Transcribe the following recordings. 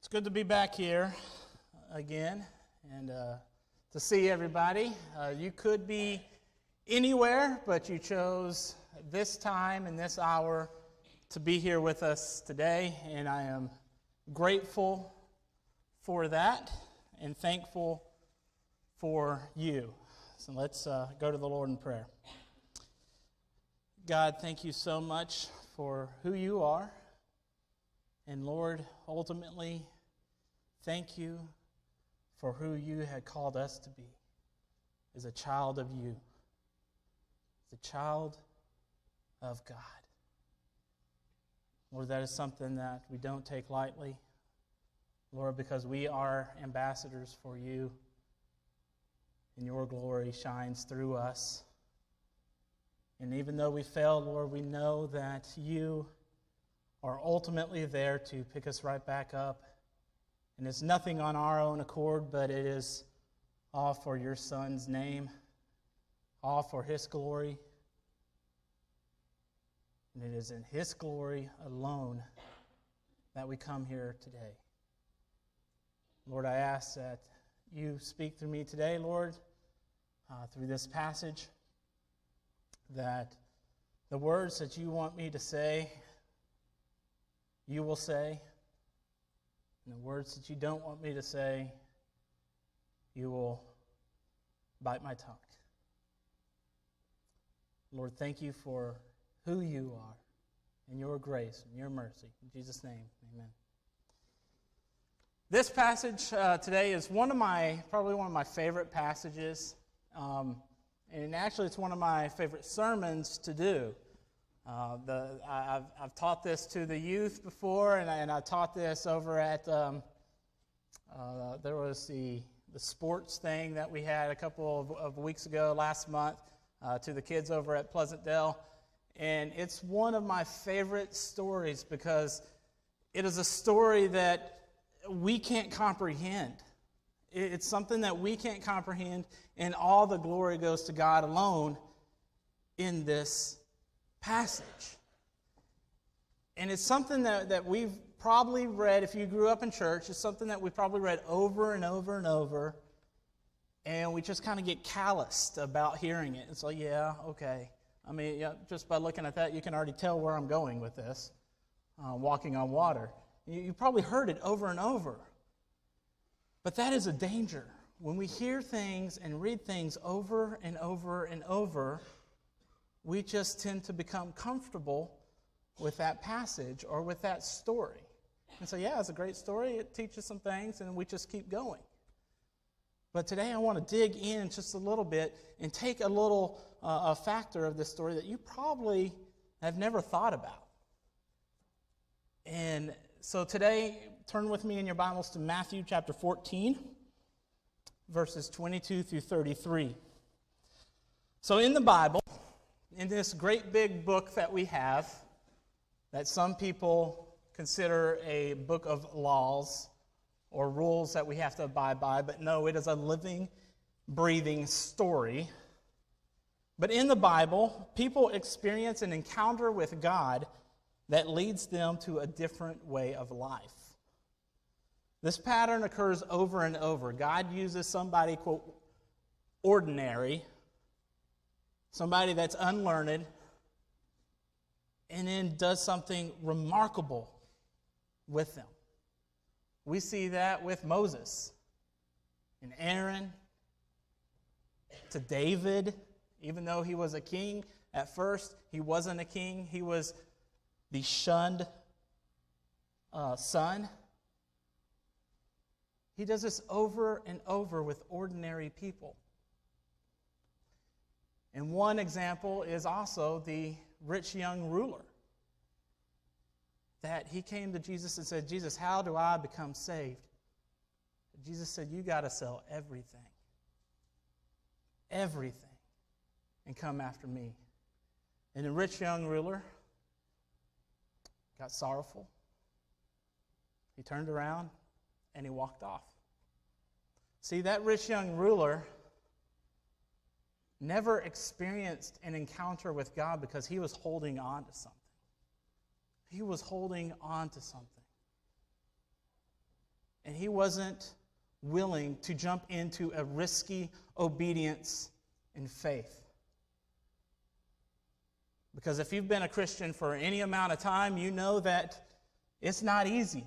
It's good to be back here again and to see everybody. You could be anywhere, but you chose this time and this hour to be here with us today, and I am grateful for that and thankful for you. So let's go to the Lord in prayer. God, thank you so much for who you are. And Lord, ultimately, thank you for who you had called us to be as a child of you, as a child of God. Lord, that is something that we don't take lightly, Lord, because we are ambassadors for you, and your glory shines through us. And even though we fail, Lord, we know that you are ultimately there to pick us right back up. And it's nothing on our own accord, but it is all for your Son's name, all for his glory. And it is in his glory alone that we come here today. Lord, I ask that you speak through me today, Lord, through this passage, that the words that you want me to say, you will say, and the words that you don't want me to say, you will bite my tongue. Lord, thank you for who you are and your grace and your mercy. In Jesus' name, amen. This passage today is probably one of my favorite passages, and actually it's one of my favorite sermons to do. I've taught this to the youth before, and I taught this over at there was the sports thing that we had a couple of weeks ago, last month, to the kids over at Pleasantdale. And it's one of my favorite stories because it is a story that we can't comprehend. It's something that we can't comprehend, and all the glory goes to God alone in this passage. And it's something that we've probably read, if you grew up in church, it's something that we've probably read over and over and over, and we just kind of get calloused about hearing it. It's like, yeah, okay. I mean, yeah, just by looking at that, you can already tell where I'm going with this, walking on water. You probably heard it over and over. But that is a danger. When we hear things and read things over and over and over, we just tend to become comfortable with that passage or with that story. And so, yeah, it's a great story. It teaches some things, and we just keep going. But today I want to dig in just a little bit and take a little a factor of this story that you probably have never thought about. And so today, turn with me in your Bibles to Matthew chapter 14, verses 22 through 33. So in the Bible, in this great big book that we have, that some people consider a book of laws or rules that we have to abide by, but no, it is a living, breathing story. But in the Bible, people experience an encounter with God that leads them to a different way of life. This pattern occurs over and over. God uses somebody, quote, ordinary, somebody that's unlearned, and then does something remarkable with them. We see that with Moses and Aaron, to David. Even though he was a king, at first he wasn't a king. He was the shunned son. He does this over and over with ordinary people. And one example is also the rich young ruler. That he came to Jesus and said, Jesus, how do I become saved? Jesus said, you got to sell everything. Everything. And come after me. And the rich young ruler got sorrowful. He turned around and he walked off. See, that rich young ruler never experienced an encounter with God because he was holding on to something. He was holding on to something. and he wasn't willing to jump into a risky obedience in faith. Because if you've been a Christian for any amount of time, you know that it's not easy.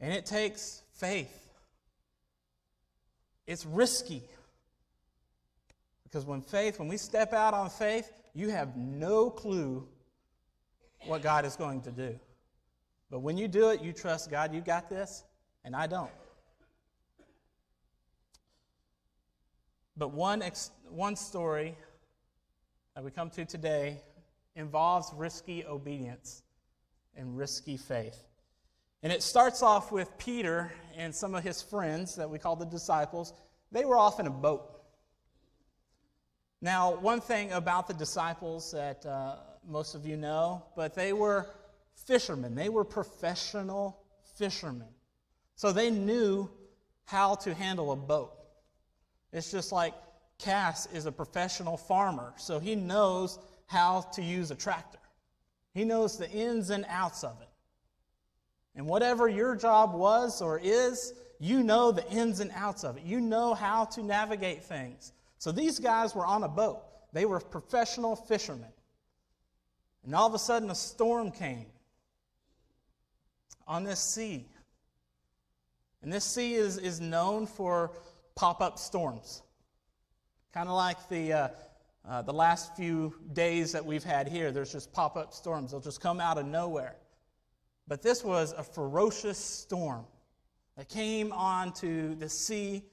And it takes faith. It's risky. Because when we step out on faith, you have no clue what God is going to do. But when you do it, you trust God, you got this, and I don't. But one story that we come to today involves risky obedience and risky faith. And it starts off with Peter and some of his friends that we call the disciples. They were off in a boat. Now, one thing about the disciples that most of you know, but they were fishermen. They were professional fishermen. So they knew how to handle a boat. It's just like Cass is a professional farmer, so he knows how to use a tractor. He knows the ins and outs of it. And whatever your job was or is, you know the ins and outs of it. You know how to navigate things. So these guys were on a boat. They were professional fishermen. And all of a sudden a storm came on this sea. And this sea is known for pop-up storms. Kind of like the last few days that we've had here. There's just pop-up storms. They'll just come out of nowhere. But this was a ferocious storm that came onto the sea,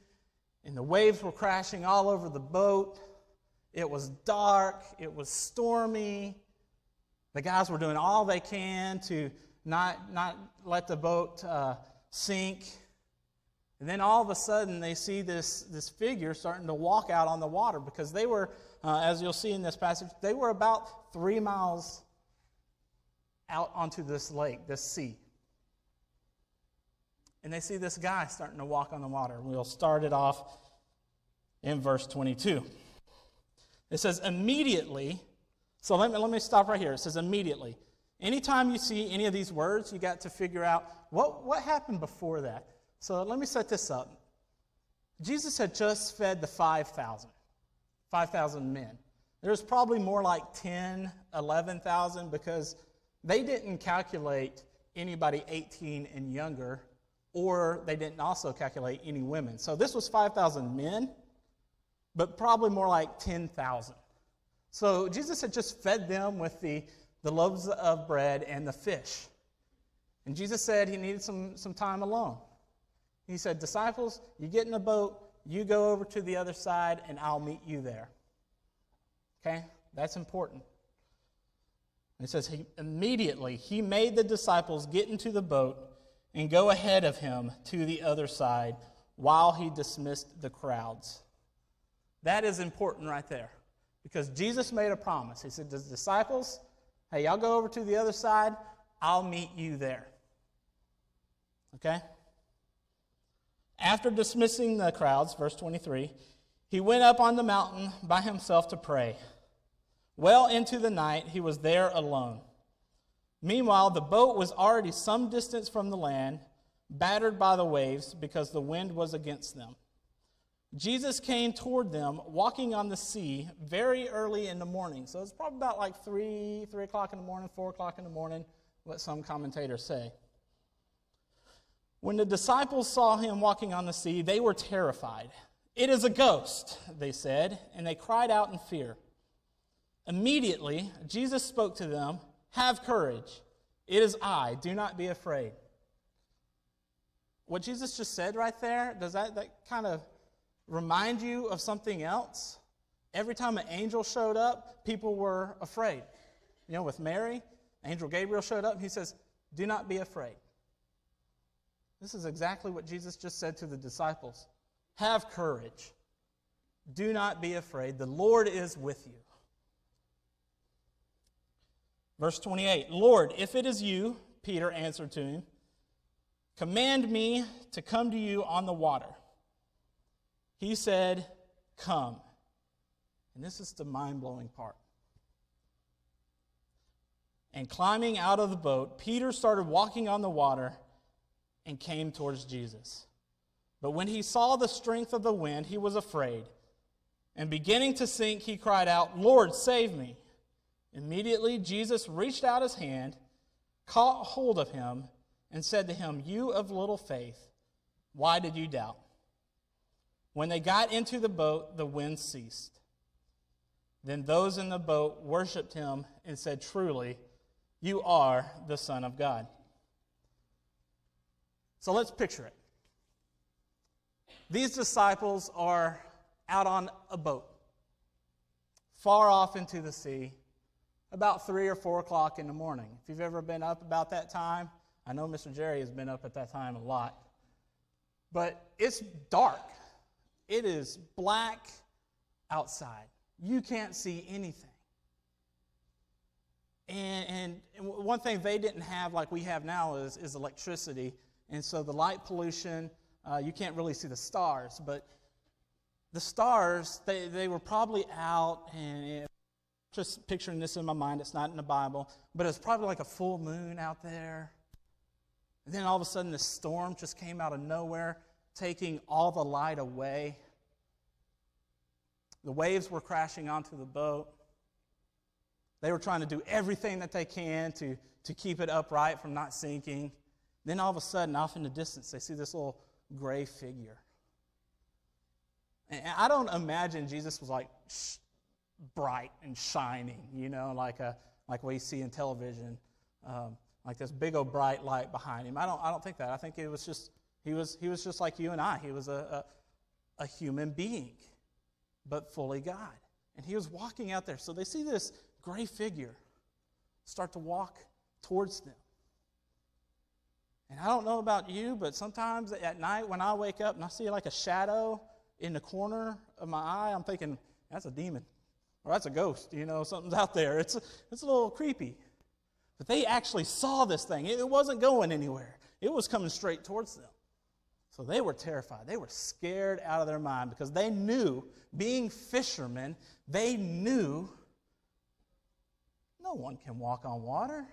and the waves were crashing all over the boat. It was dark. It was stormy. The guys were doing all they can to not let the boat sink. And then all of a sudden, they see this figure starting to walk out on the water, because they were, as you'll see in this passage, they were about 3 miles out onto this lake, this sea. And they see this guy starting to walk on the water. We'll start it off in verse 22. It says, immediately. So let me stop right here. It says immediately. Anytime you see any of these words, you got to figure out what happened before that. So let me set this up. Jesus had just fed the 5,000 men. There's probably more like 10, 11,000, because they didn't calculate anybody 18 and younger, or they didn't also calculate any women. So this was 5,000 men, but probably more like 10,000. So Jesus had just fed them with the loaves of bread and the fish. And Jesus said he needed some time alone. He said, disciples, you get in the boat, you go over to the other side, and I'll meet you there. Okay? That's important. It says, immediately he made the disciples get into the boat and go ahead of him to the other side while he dismissed the crowds. That is important right there, because Jesus made a promise. He said to the disciples, hey, y'all go over to the other side, I'll meet you there. Okay? After dismissing the crowds, verse 23, he went up on the mountain by himself to pray. Well into the night, he was there alone. Meanwhile, the boat was already some distance from the land, battered by the waves because the wind was against them. Jesus came toward them, walking on the sea very early in the morning. So it's probably about like 3 o'clock in the morning, 4 o'clock in the morning, what some commentators say. When the disciples saw him walking on the sea, they were terrified. It is a ghost, they said, and they cried out in fear. Immediately, Jesus spoke to them, have courage. It is I. Do not be afraid. What Jesus just said right there, does that kind of remind you of something else? Every time an angel showed up, people were afraid. You know, with Mary, Angel Gabriel showed up, and he says, do not be afraid. This is exactly what Jesus just said to the disciples. Have courage. Do not be afraid. The Lord is with you. Verse 28, Lord, if it is you, Peter answered to him, command me to come to you on the water. He said, come. And this is the mind-blowing part. And climbing out of the boat, Peter started walking on the water, and came towards Jesus. But when he saw the strength of the wind, he was afraid. And beginning to sink, he cried out, "Lord, save me." Immediately Jesus reached out his hand, caught hold of him, and said to him, "You of little faith, why did you doubt?" When they got into the boat, the wind ceased. Then those in the boat worshipped him and said, "Truly, you are the Son of God." So let's picture it. These disciples are out on a boat, far off into the sea, about 3 or 4 o'clock in the morning. If you've ever been up about that time, I know Mr. Jerry has been up at that time a lot. But it's dark. It is black outside. You can't see anything. And one thing they didn't have like we have now is electricity. And so the light pollution, you can't really see the stars. But the stars, they were probably out, and just picturing this in my mind, it's not in the Bible, but it's probably like a full moon out there. And then all of a sudden this storm just came out of nowhere, taking all the light away. The waves were crashing onto the boat. They were trying to do everything that they can to keep it upright from not sinking. Then all of a sudden, off in the distance, they see this little gray figure. And I don't imagine Jesus was like bright and shining, like what you see in television, like this big old bright light behind him. I don't think that. I think it was just he was just like you and I. He was a human being, but fully God. And he was walking out there. So they see this gray figure start to walk towards them. And I don't know about you, but sometimes at night when I wake up and I see like a shadow in the corner of my eye, I'm thinking, that's a demon. Or that's a ghost, something's out there. It's a little creepy. But they actually saw this thing. It wasn't going anywhere. It was coming straight towards them. So they were terrified. They were scared out of their mind because they knew, being fishermen, they knew no one can walk on water.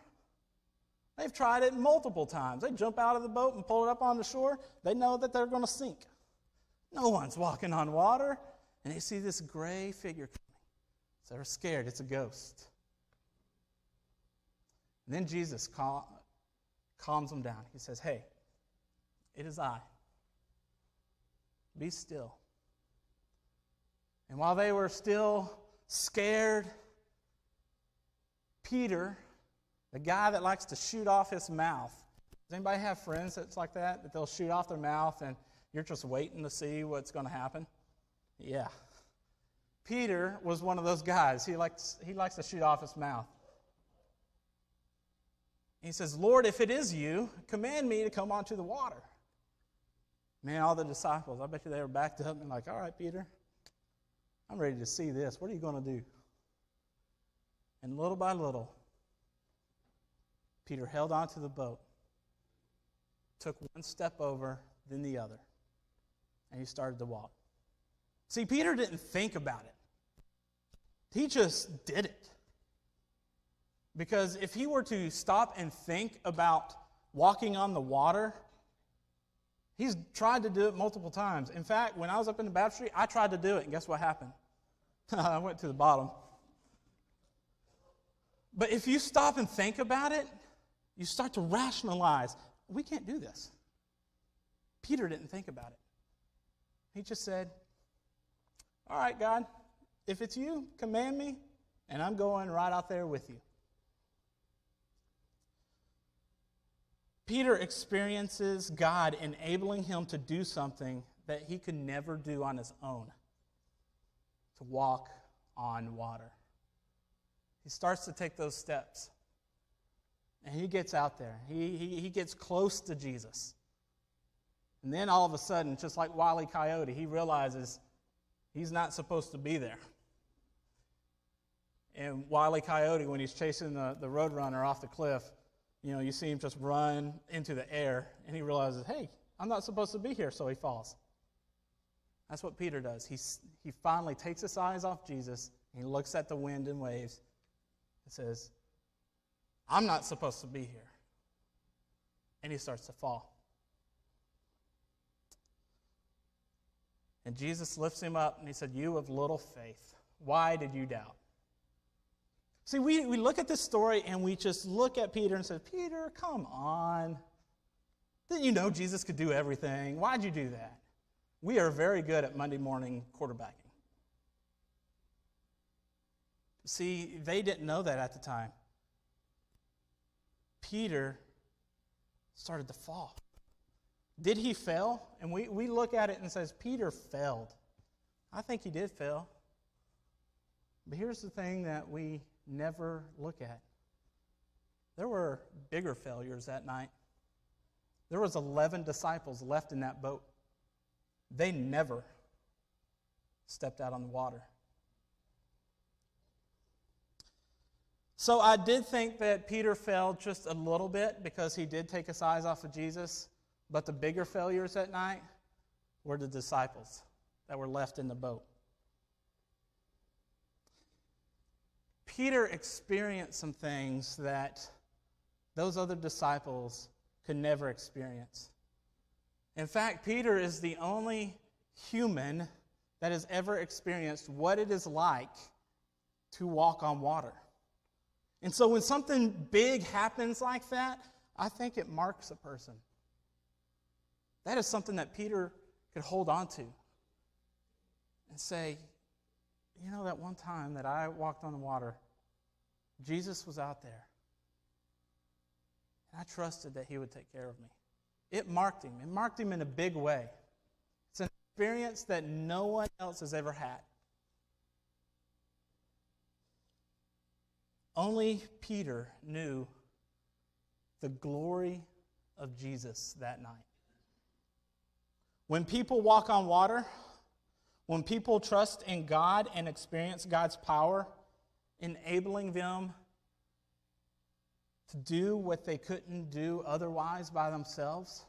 They've tried it multiple times. They jump out of the boat and pull it up on the shore. They know that they're going to sink. No one's walking on water. And they see this gray figure coming. So they're scared. It's a ghost. And then Jesus calms them down. He says, "Hey, it is I. Be still." And while they were still scared, Peter, the guy that likes to shoot off his mouth. Does anybody have friends that's like that? That they'll shoot off their mouth and you're just waiting to see what's going to happen? Yeah. Peter was one of those guys. He likes to shoot off his mouth. He says, "Lord, if it is you, command me to come onto the water." Man, all the disciples, I bet you they were backed up and like, "All right, Peter, I'm ready to see this. What are you going to do?" And little by little, Peter held onto the boat, took one step over, then the other, and he started to walk. See, Peter didn't think about it. He just did it. Because if he were to stop and think about walking on the water, he's tried to do it multiple times. In fact, when I was up in the baptistry, I tried to do it, and guess what happened? I went to the bottom. But if you stop and think about it, you start to rationalize, we can't do this. Peter didn't think about it. He just said, "All right, God, if it's you, command me, and I'm going right out there with you." Peter experiences God enabling him to do something that he could never do on his own, to walk on water. He starts to take those steps. And he gets out there. He gets close to Jesus. And then all of a sudden, just like Wile E. Coyote, he realizes he's not supposed to be there. And Wile E. Coyote, when he's chasing the roadrunner off the cliff, you see him just run into the air, and he realizes, hey, I'm not supposed to be here, so he falls. That's what Peter does. He finally takes his eyes off Jesus, and he looks at the wind and waves and says, I'm not supposed to be here. And he starts to fall. And Jesus lifts him up and he said, "You of little faith, why did you doubt?" See, we look at this story and we just look at Peter and say, "Peter, come on. Didn't you know Jesus could do everything? Why'd you do that?" We are very good at Monday morning quarterbacking. See, they didn't know that at the time. Peter started to fall. Did he fail? And we look at it and says, Peter failed. I think he did fail. But here's the thing that we never look at. There were bigger failures that night. There was 11 disciples left in that boat. They never stepped out on the water. So I did think that Peter failed just a little bit because he did take his eyes off of Jesus. But the bigger failures that night were the disciples that were left in the boat. Peter experienced some things that those other disciples could never experience. In fact, Peter is the only human that has ever experienced what it is like to walk on water. And so when something big happens like that, I think it marks a person. That is something that Peter could hold on to and say, you know, that one time that I walked on the water, Jesus was out there. And I trusted that he would take care of me. It marked him. It marked him in a big way. It's an experience that no one else has ever had. Only Peter knew the glory of Jesus that night. When people walk on water, when people trust in God and experience God's power, enabling them to do what they couldn't do otherwise by themselves,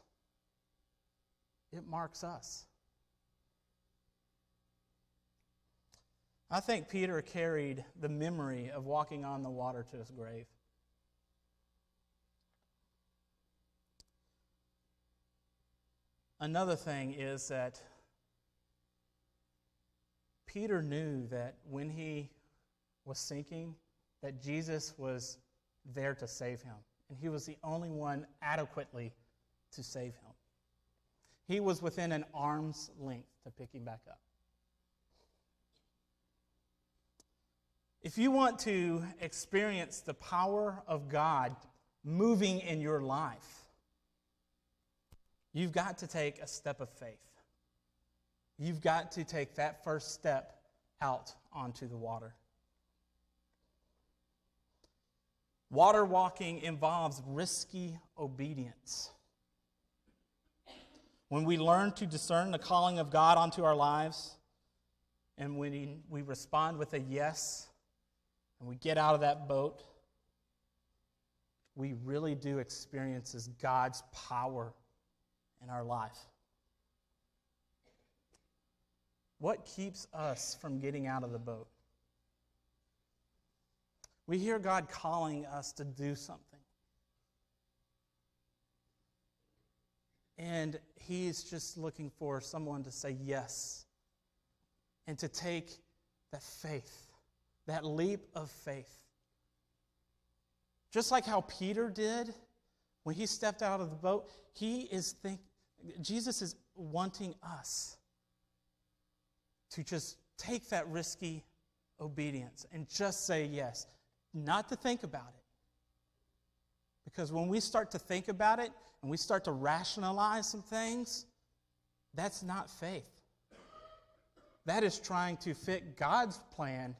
it marks us. I think Peter carried the memory of walking on the water to his grave. Another thing is that Peter knew that when he was sinking, that Jesus was there to save him. And he was the only one adequately to save him. He was within an arm's length to pick him back up. If you want to experience the power of God moving in your life, you've got to take a step of faith. You've got to take that first step out onto the water. Water walking involves risky obedience. When we learn to discern the calling of God onto our lives, and when we respond with a yes, and we get out of that boat, we really do experience God's power in our life. What keeps us from getting out of the boat? We hear God calling us to do something. And he's just looking for someone to say yes and to take that faith, that leap of faith. Just like how Peter did when he stepped out of the boat, Jesus is wanting us to just take that risky obedience and just say yes, not to think about it. Because when we start to think about it and we start to rationalize some things, that's not faith. That is trying to fit God's plan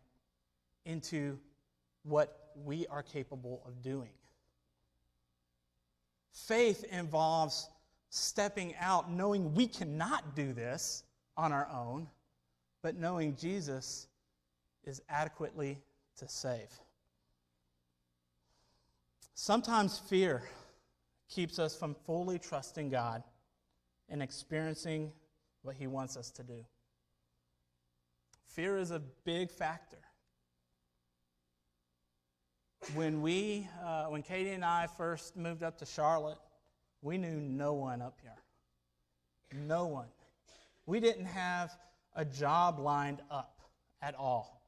into what we are capable of doing. Faith involves stepping out, knowing we cannot do this on our own, but knowing Jesus is adequately to save. Sometimes fear keeps us from fully trusting God and experiencing what he wants us to do. Fear is a big factor. When Katie and I first moved up to Charlotte, we knew no one up here. No one. We didn't have a job lined up at all.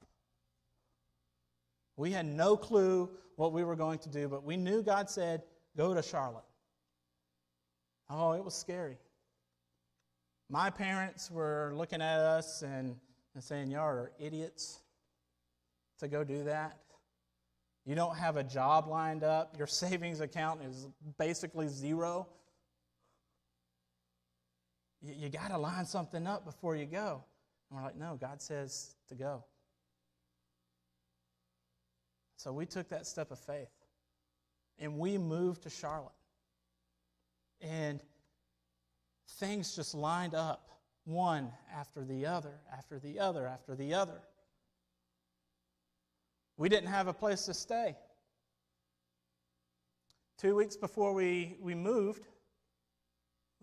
We had no clue what we were going to do, but we knew God said, go to Charlotte. Oh, it was scary. My parents were looking at us and saying, y'all are idiots to go do that. You don't have a job lined up. Your savings account is basically zero. You got to line something up before you go. And we're like, no, God says to go. So we took that step of faith. And we moved to Charlotte. And things just lined up, one after the other, after the other, after the other. We didn't have a place to stay. 2 weeks before we moved,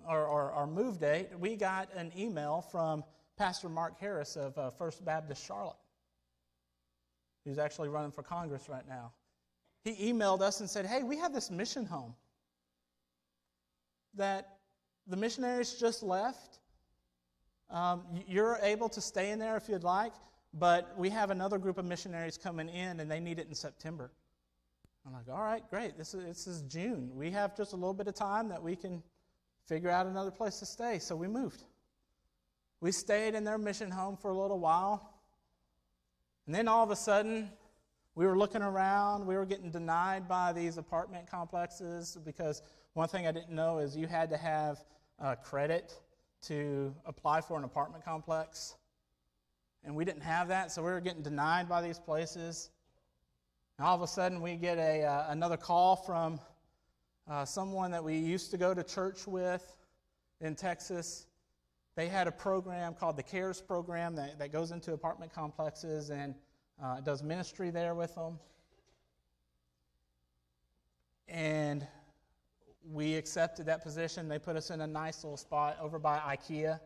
or our move date, we got an email from Pastor Mark Harris of First Baptist Charlotte, who's actually running for Congress right now. He emailed us and said, hey, we have this mission home that the missionaries just left. You're able to stay in there if you'd like, but we have another group of missionaries coming in, and they need it in September. I'm like, all right, great. This is June. We have just a little bit of time that we can figure out another place to stay. So we moved. We stayed in their mission home for a little while. And then all of a sudden, we were looking around. We were getting denied by these apartment complexes because one thing I didn't know is you had to have credit to apply for an apartment complex. And we didn't have that, so we were getting denied by these places. And all of a sudden, we get another call from someone that we used to go to church with in Texas. They had a program called the CARES program that goes into apartment complexes and does ministry there with them. And we accepted that position. They put us in a nice little spot over by IKEA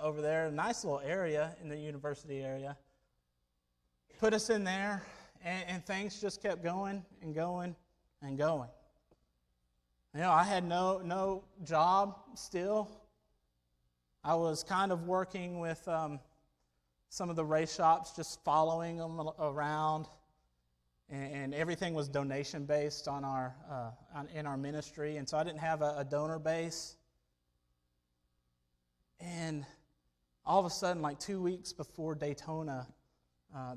over there, a nice little area in the university area. Put us in there, and things just kept going and going and going. You know, I had no job still. I was kind of working with some of the race shops, just following them around, and everything was donation based on in our ministry, and so I didn't have a donor base. And all of a sudden, like 2 weeks before Daytona,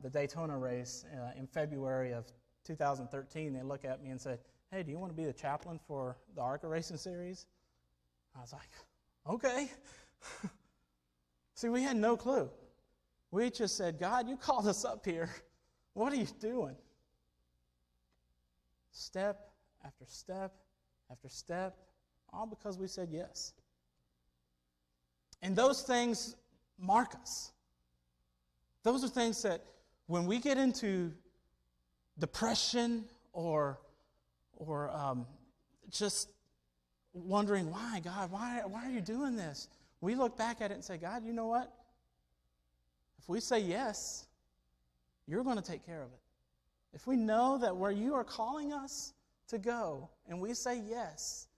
the Daytona race in February of 2013, they look at me and said, hey, do you want to be the chaplain for the ARCA racing series? I was like, okay. See, we had no clue. We just said, God, you called us up here. What are you doing? Step after step after step, all because we said yes. And those things mark us. Those are things that when we get into depression or just wondering, why, God, why are you doing this? We look back at it and say, God, you know what? If we say yes, you're going to take care of it. If we know that where you are calling us to go and we say yes,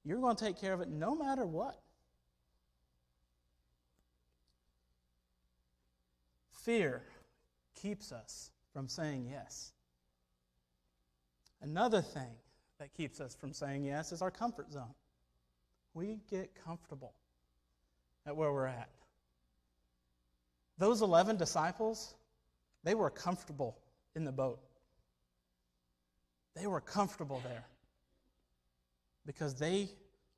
you're going to take care of it no matter what. Fear keeps us from saying yes. Another thing that keeps us from saying yes is our comfort zone. We get comfortable at where we're at. Those 11 disciples, they were comfortable in the boat. They were comfortable there because they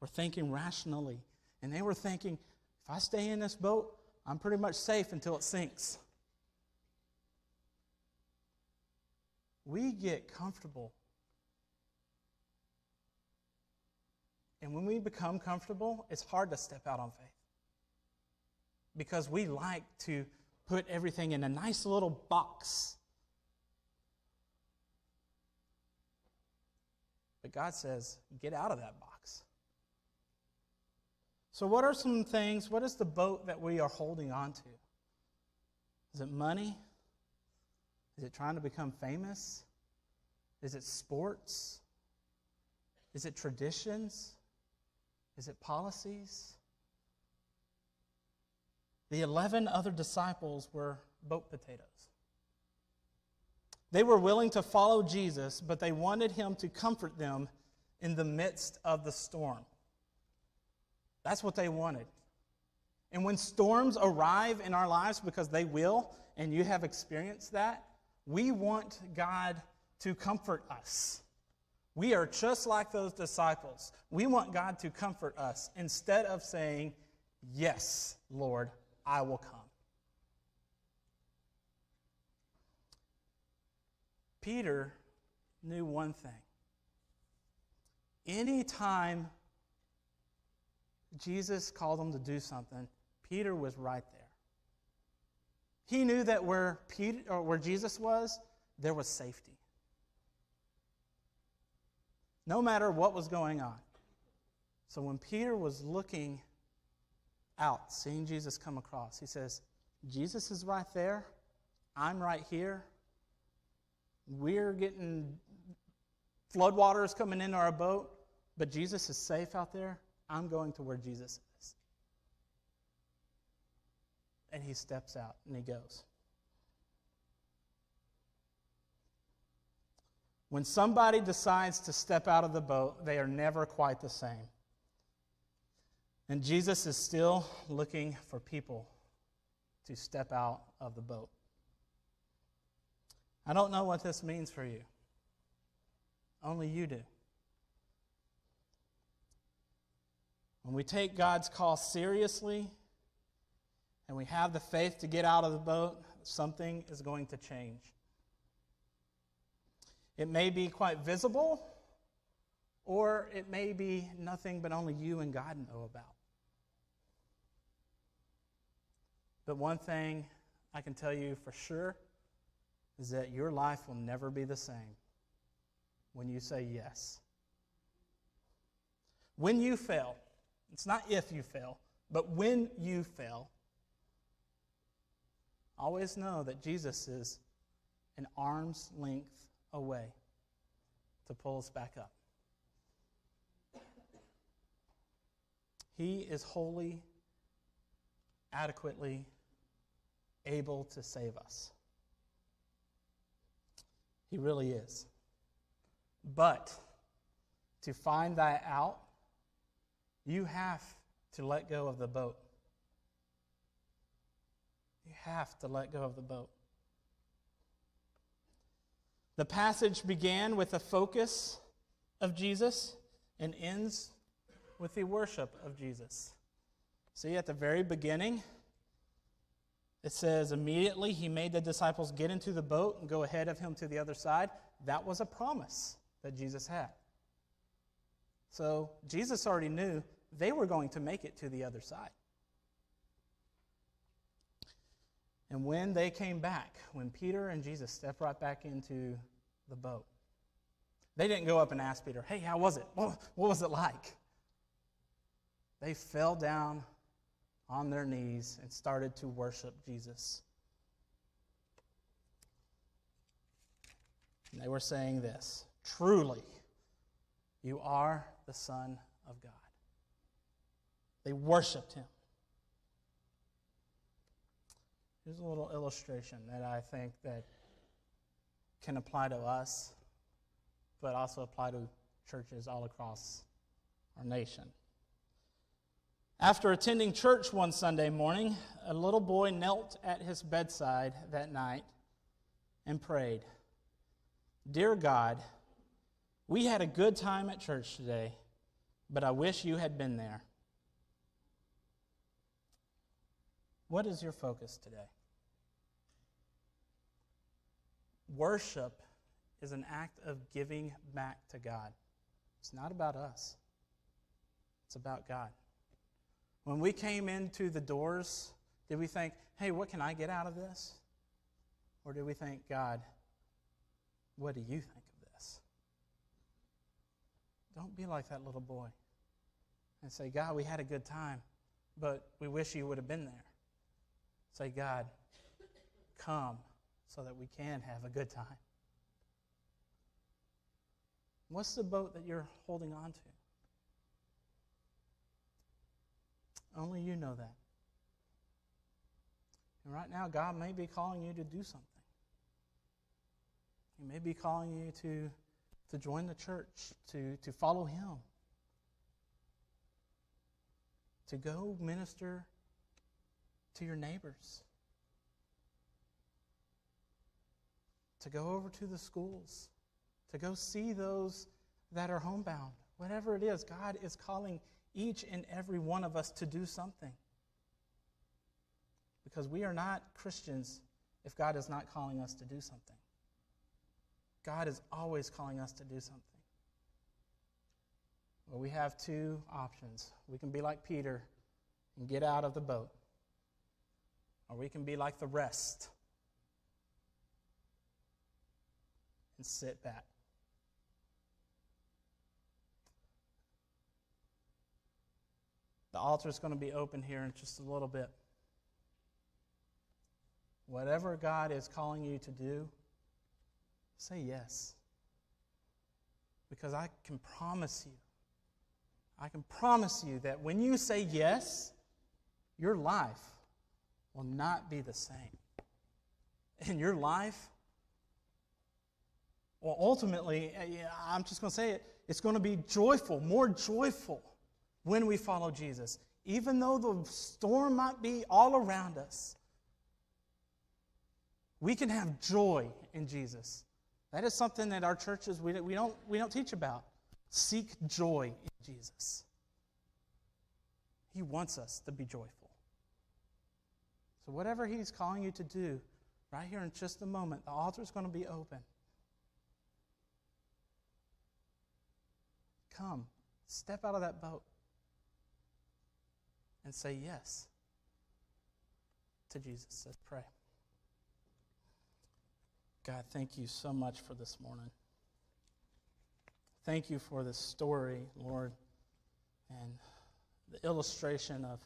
were thinking rationally. And they were thinking, if I stay in this boat, I'm pretty much safe until it sinks. We get comfortable. And when we become comfortable, it's hard to step out on faith. Because we like to put everything in a nice little box. But God says, get out of that box. So what are some things, what is the boat that we are holding on to? Is it money? Is it trying to become famous? Is it sports? Is it traditions? Is it policies? The 11 other disciples were boat potatoes. They were willing to follow Jesus, but they wanted him to comfort them in the midst of the storm. That's what they wanted. And when storms arrive in our lives, because they will, and you have experienced that, we want God to comfort us. We are just like those disciples. We want God to comfort us instead of saying, "Yes, Lord, I will come." Peter knew one thing. Anytime Jesus called him to do something, Peter was right there. He knew that where Jesus was, there was safety. No matter what was going on. So when Peter was looking out, seeing Jesus come across, he says, Jesus is right there. I'm right here. We're getting floodwaters coming into our boat, but Jesus is safe out there. I'm going to where Jesus is. And he steps out and he goes. When somebody decides to step out of the boat, they are never quite the same. And Jesus is still looking for people to step out of the boat. I don't know what this means for you. Only you do. When we take God's call seriously and we have the faith to get out of the boat, something is going to change. It may be quite visible, or it may be nothing but only you and God know about. But one thing I can tell you for sure is that your life will never be the same when you say yes. When you fail, it's not if you fail, but when you fail, always know that Jesus is an arm's length away to pull us back up. He is wholly, adequately able to save us. He really is. But to find that out, you have to let go of the boat. You have to let go of the boat. The passage began with the focus of Jesus and ends with the worship of Jesus. See, at the very beginning, it says, immediately he made the disciples get into the boat and go ahead of him to the other side. That was a promise that Jesus had. So Jesus already knew they were going to make it to the other side. And when they came back, when Peter and Jesus stepped right back into the boat, they didn't go up and ask Peter, "Hey, how was it? What was it like?" They fell down on their knees and started to worship Jesus. And they were saying this, "Truly, you are the Son of God." They worshiped him. Here's a little illustration that I think that can apply to us, but also apply to churches all across our nation. After attending church one Sunday morning, a little boy knelt at his bedside that night and prayed, "Dear God, we had a good time at church today, but I wish you had been there." What is your focus today? Worship is an act of giving back to God. It's not about us. It's about God. When we came into the doors, did we think, "Hey, what can I get out of this?" Or did we think, "God, what do you think of this?" Don't be like that little boy and say, "God, we had a good time, but we wish you would have been there." Say, "God, come so that we can have a good time." What's the boat that you're holding on to? Only you know that. And right now, God may be calling you to do something. He may be calling you to join the church, to follow Him, to go minister to your neighbors, to go over to the schools, to go see those that are homebound. Whatever it is, God is calling each and every one of us to do something. Because we are not Christians if God is not calling us to do something. God is always calling us to do something. Well, we have two options. We can be like Peter and get out of the boat. Or we can be like the rest and sit back. The altar is going to be open here in just a little bit. Whatever God is calling you to do, say yes. Because I can promise you that when you say yes, your life will not be the same. And your life, well, ultimately, I'm just going to say it, it's going to be joyful, more joyful when we follow Jesus. Even though the storm might be all around us, we can have joy in Jesus. That is something that our churches, we don't teach about. Seek joy in Jesus. He wants us to be joyful. So whatever He's calling you to do, right here in just a moment, the altar is going to be open. Come, step out of that boat and say yes to Jesus. Let's pray. God, thank you so much for this morning. Thank you for this story, Lord, and the illustration of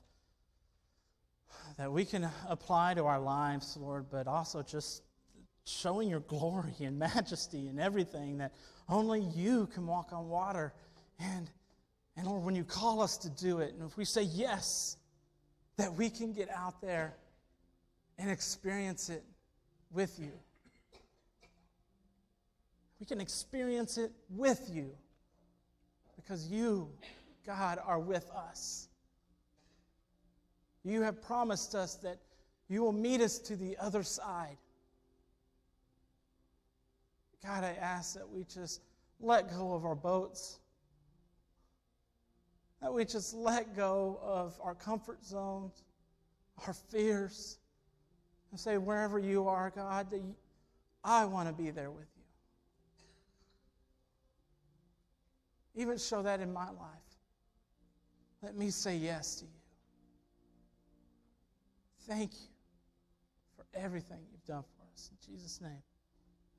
that we can apply to our lives, Lord, but also just showing your glory and majesty and everything, that only you can walk on water. And Lord, when you call us to do it, and if we say yes, that we can get out there and experience it with you. We can experience it with you because you, God, are with us. You have promised us that you will meet us to the other side. God, I ask that we just let go of our boats, that we just let go of our comfort zones, our fears, and say, wherever you are, God, that I want to be there with you. Even show that in my life. Let me say yes to you. Thank you for everything you've done for us. In Jesus' name,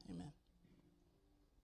amen.